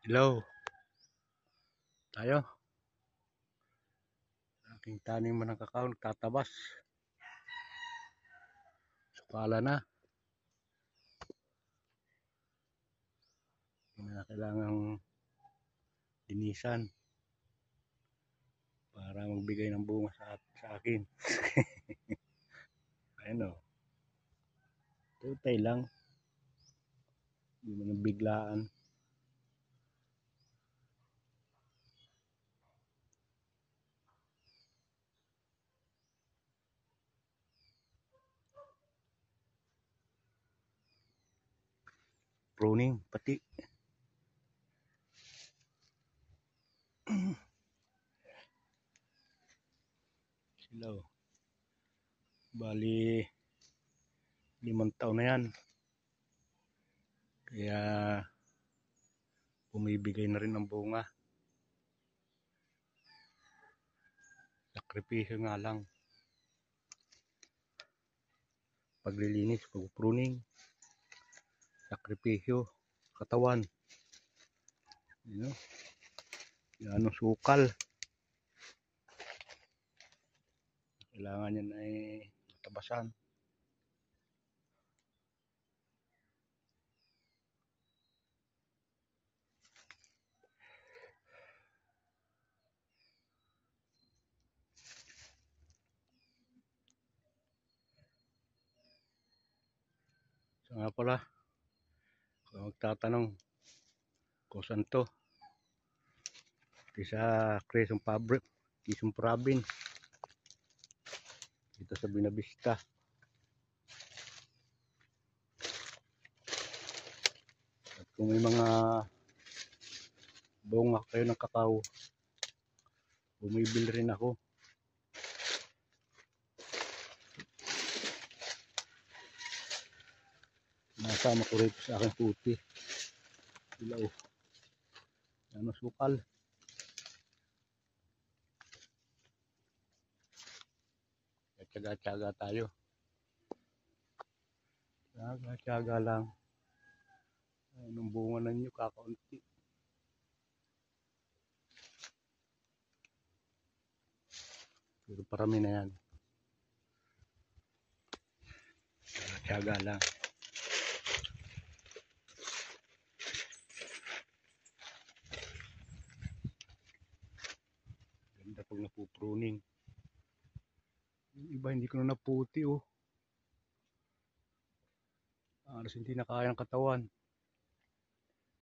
Hello, tayo. Aking tanim man ng kakao, nagtatabas. Sukala na. Hindi na kailangang dinisan para magbigay ng bunga sa akin. Ayun o. Tutay lang. Hindi mo nang biglaan. Pruning, pati. Sila o. Bali, 5 taon na yan. Kaya, bumibigay na rin ng bunga. Sakripisyo nga lang. Paglilinis, pag-pruning. Sakripisyo, katawan. Yun o. Yan ang sukal. Kailangan yan ay tabasan. So nga pala, kung magtatanong kung saan to, sa Quezon Province, dito sa Binavista. At kung may mga bunga kayo ng kakao, bumibili rin ako. Nasama ko rito sa aking puti. Ilaw. Yan ang sukal. Tsaga-tsaga tayo. Tsaga-tsaga lang. Anong bunga na nyo, kakaunti. Pero parami na yan. Tsaga lang. Ganda pag napupruning. Yung iba hindi ko na naputi oh. Alas hindi na kaya ng katawan.